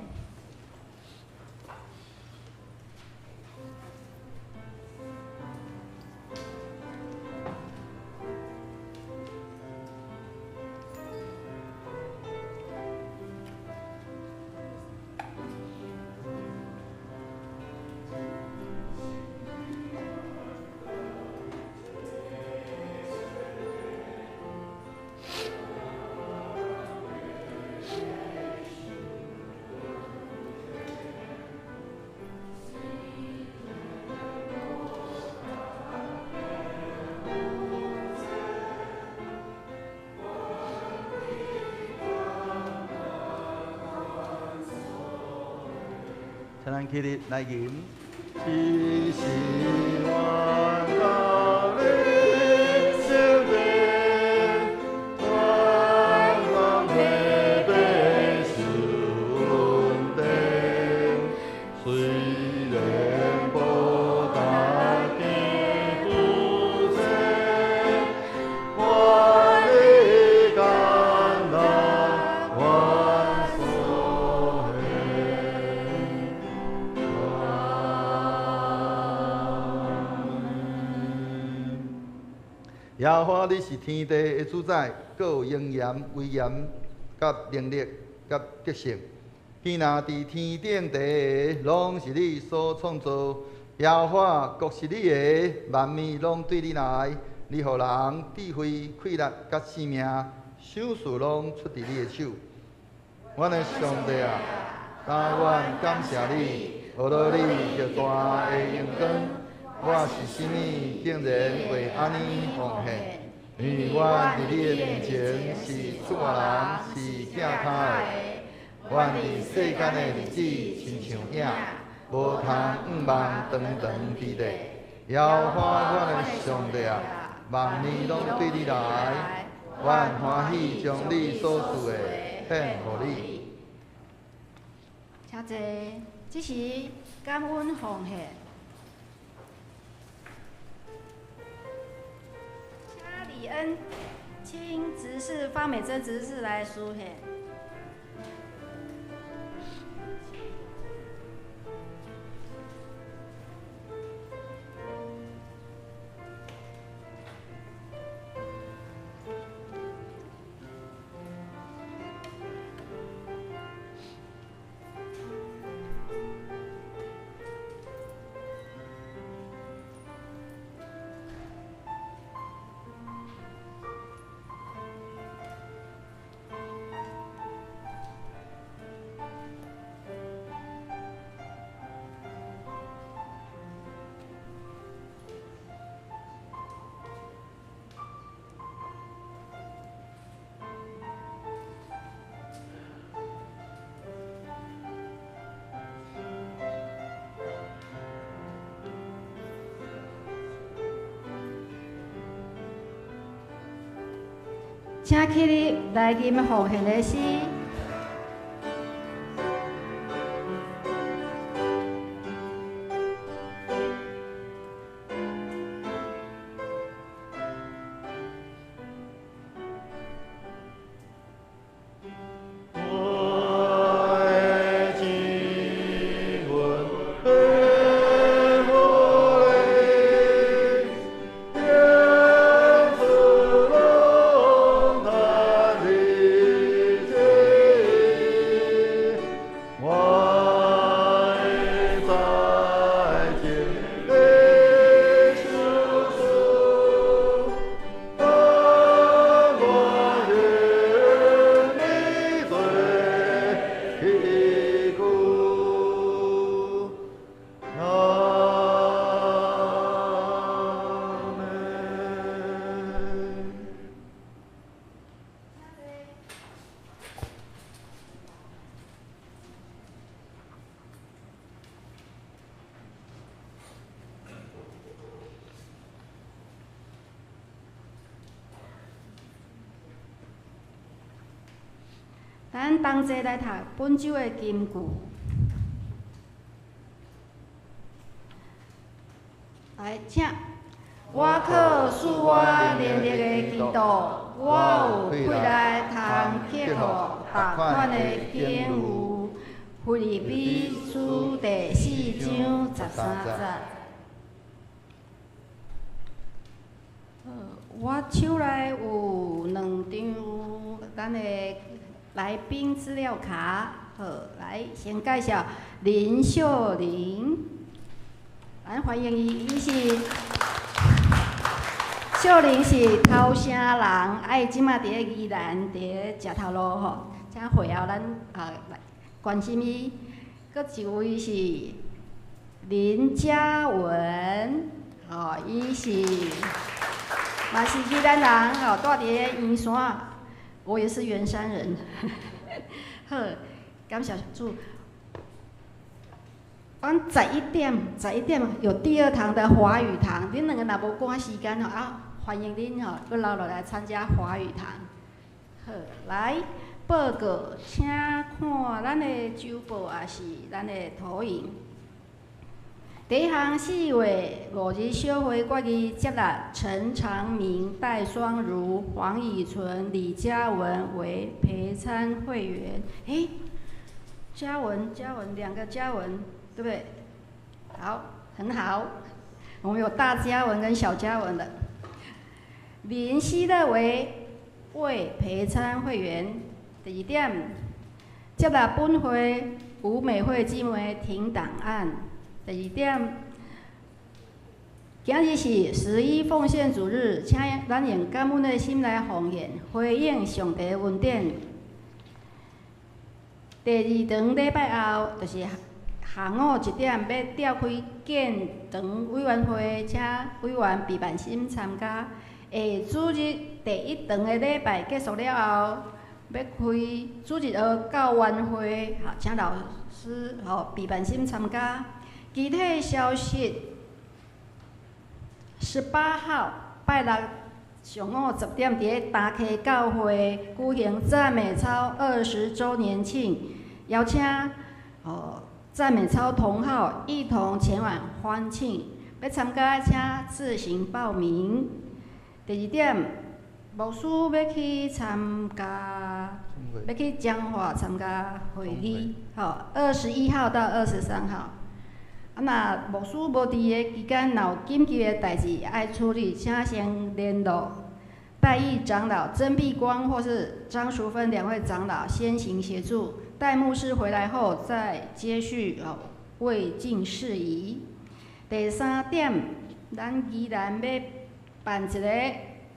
起立来吟。其是我教你生命，万方配备顺定，虽然不达见不成，我的甘来万所耶和华你是天地的主宰，各有鹰严、威严、甲能力、甲德性。天若伫天顶地下，拢是你所创造。耶和华国是你的，万物拢对你来。你予人智慧、气力、甲性命，想事拢出伫你的手。阮的上帝啊，但愿感谢你，学了你着大的荣光。我是甚物，竟然会安尼奉献？因为我伫你的面前是出外人，是寄他的。阮伫世间的日子亲像影，无通望长长伫地。耶和华阮的上帝啊，万物拢对你来，阮欢喜将你所赐的献互你。请坐，这是感恩奉献。李恩请执事方美珍执事来书献。请起立来吟奉献的诗。咱同齐来读本周的金句。来，请。我靠使我连日的祈祷，我有气力通克服各款的境遇。腓立比书第4章13节。我手内有2张咱的来宾资料卡，好，来先介绍林秀玲，咱欢迎伊，伊是秀玲是头城人，爱即马伫咧宜兰伫咧食头路吼，请会后咱来关心伊。搁一位是林嘉文，吼，伊是嘛是宜兰人，吼，住伫咧圆山。我也是圆山人，呵，感谢主。阮11点有第二堂的华语堂，恁两个若无赶时间吼，欢迎恁吼，搁留落来参加华语堂。好，来报告，请看咱的周报也是咱的投影。第一项4月5日小会决议接纳陈长明、戴双如、黄以纯、李嘉文为陪参会员。嘉文2个嘉文，对不对？好，很好。我们有大嘉文跟小嘉文的。林希乐为陪参会员。第2点，接纳本会吴美惠进为停档案。第2点，今日是11奉献主日，请咱用感恩的心来奉献，回应上帝的恩典。第2堂礼拜后，就是下午1点要召开建堂委员会，请委员毕万新参加。下主日第1堂的礼拜结束了后，要开主日学教员会，请老师毕万新参加。具体消息：18号拜六上午10点，伫大溪教会举行赞美操20周年庆，邀请赞美操同好一同前往欢庆。要参加请自行报名。第2点，牧师要去参加，要去彰化参加会议，21号到23号。若牧师无伫个期间，若有紧急的代志爱处理，请先联络代议长老曾碧光或是张淑芬2位长老先行协助，待牧师回来后再接续未尽事宜。第3点，咱宜兰要办一个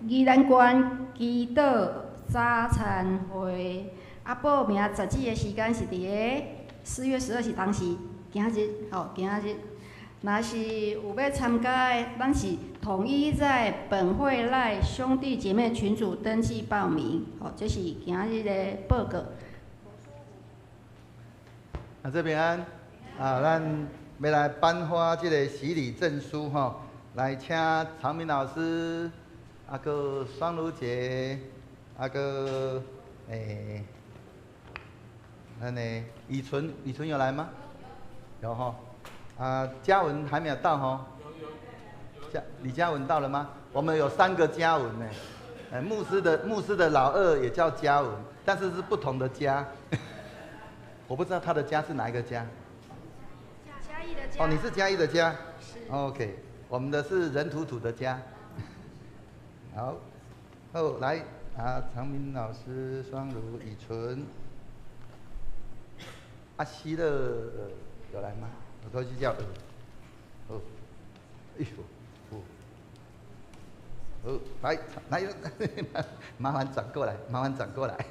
宜兰县祈祷早餐会，报名截止的时间是伫个4月12是当时。今日，若是有要参加的，咱是统一在本会内兄弟姐妹群组登记报名。这是今日的报告。这边咱要来颁发这个洗礼证书来请常明老师，个双如姐，个咱的以纯有来吗？有嘉文还没有到李嘉文到了吗？我们有3个嘉文呢。牧师的老二也叫嘉文，但是是不同的嘉。我不知道他的家是哪一个家。嘉义的家。你是嘉义的家。是。OK， 我们的是人土的家。好，来常明老师、双如、以纯、希乐。有来吗？我都去叫。来，麻烦转过来，转过来。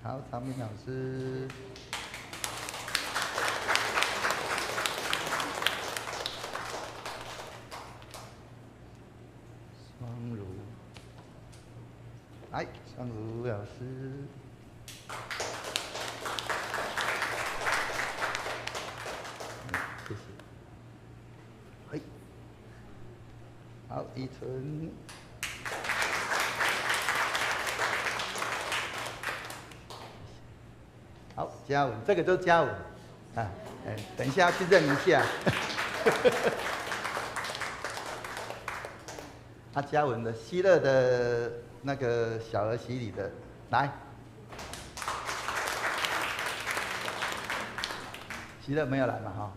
好，常明老师。双如。来，双如老师，谢谢。好，以纯，好，嘉文，这个就是嘉文，等一下去认一下。嘉文的希乐的。那个小儿洗礼的，来，希乐没有来嘛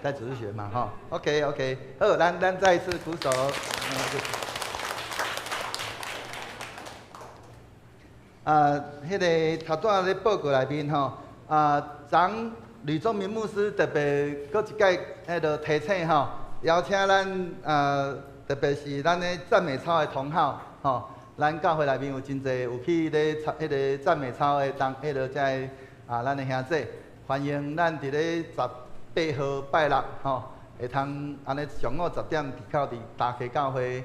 在主日学嘛OK， 好，咱再一次鼓手。迄个头段咧报告内面昨吕宗明牧师特别搁一届迄个提醒邀请咱特别是咱的赞美操的同好。咱教会内面有真侪有去咧迄个赞美操的迄个在咱的兄弟，欢迎咱伫咧18号拜六会通安尼上午10点伫大溪教会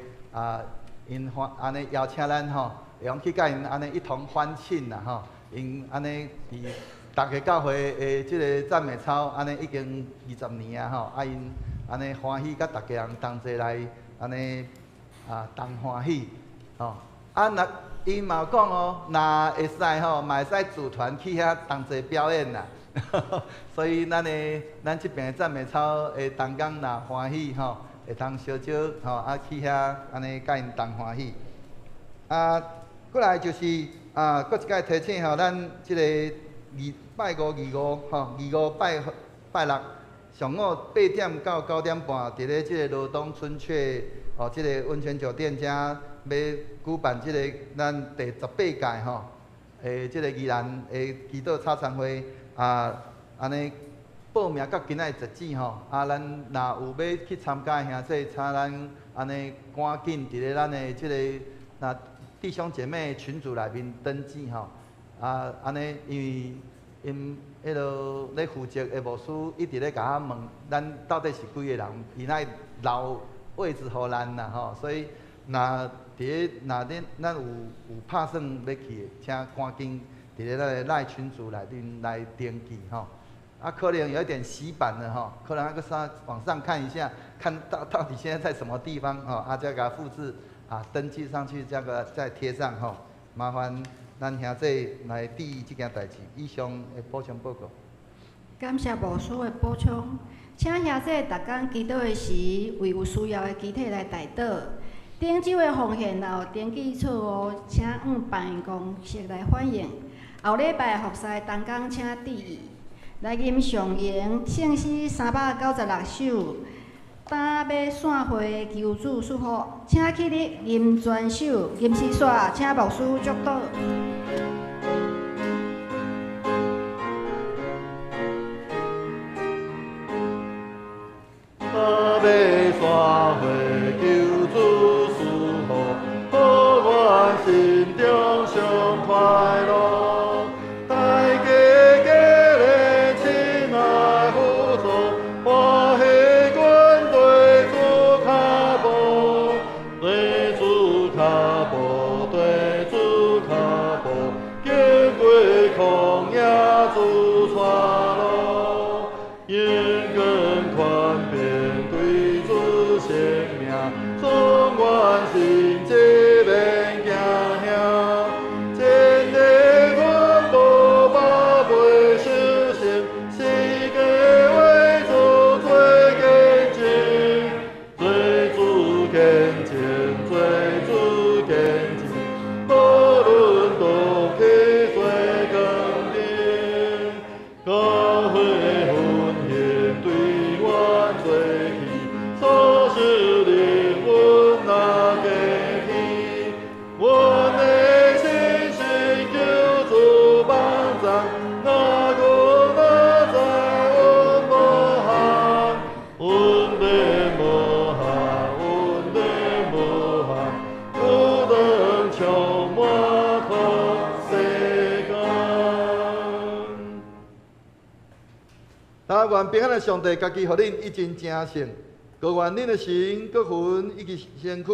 因安尼邀请咱吼，会用去甲因安尼一同欢庆啦吼。因安尼伫大家教会的即个赞美操，安尼已经20年啊吼，啊因安尼欢喜，甲大家人同齐来安尼同欢喜吼。啊，若伊嘛有讲哦，若会使吼，嘛会使组团去遐同齐表演啦。所以咱即边的赞美操的同工若欢喜吼，会通小少吼去遐安尼甲因同欢喜。过来就是搁一摆提醒吼，咱即个拜五吼，二五拜六上午8点到9点半，伫咧即个罗东春雀即个温泉酒店遮要举办即个咱第18届吼即个宜兰的祈祷插餐会安尼报名到今仔截止吼咱若有要去参加的兄弟，请咱安尼赶紧伫咧咱的即个弟兄姐妹群组内面登记吼安尼因迄落咧负责的牧师一直咧甲我问，咱到底是几个人，伊乃留位置互咱啦吼，所以若咱有拍算要去的，请赶紧伫咧咱的赖群组内面来登记吼。可能有一点洗版了吼，可能往上看一下，看到底现在在什么地方吼，再给它复制登记上去，这个再贴上吼。麻烦咱兄弟来第这件代志，以上的补充报告。感谢牧师的补充，请兄弟逐工祈祷的时，为有需要的集体来代祷。顶周的奉献有登记错误，请按办公室来反映。后礼拜服侍同工请注意。来吟上言圣诗396首，担要散会求主赐福，请起立吟全首，吟诗煞，请牧师祝祷。担要散会求主赐福，好我心中上快乐。愿平安的上帝，家己互恁一真正胜。各愿恁的心、各魂以及身躯，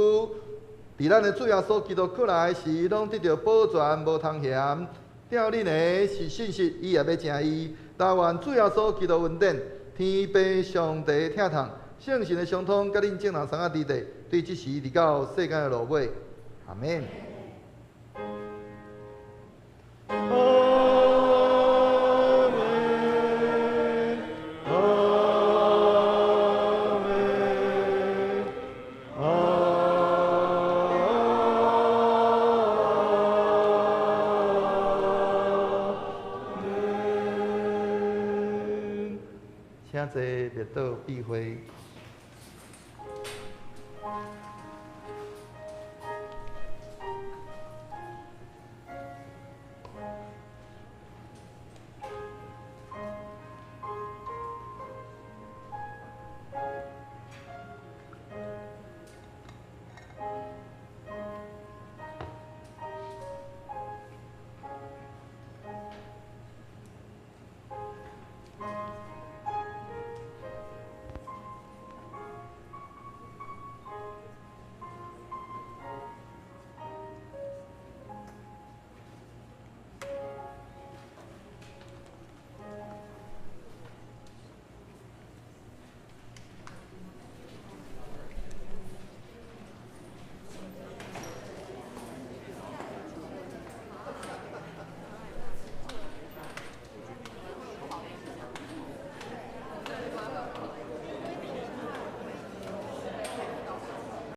伫咱的主耶稣基督过来时，拢得到保全，无通嫌。吊恁的是信息，伊也要正义。但愿主耶稣基督恩典、天父上帝疼痛、圣神的相通，甲恁正人三个伫地，对即时直到世间的落尾。阿免。请坐列岛避讳。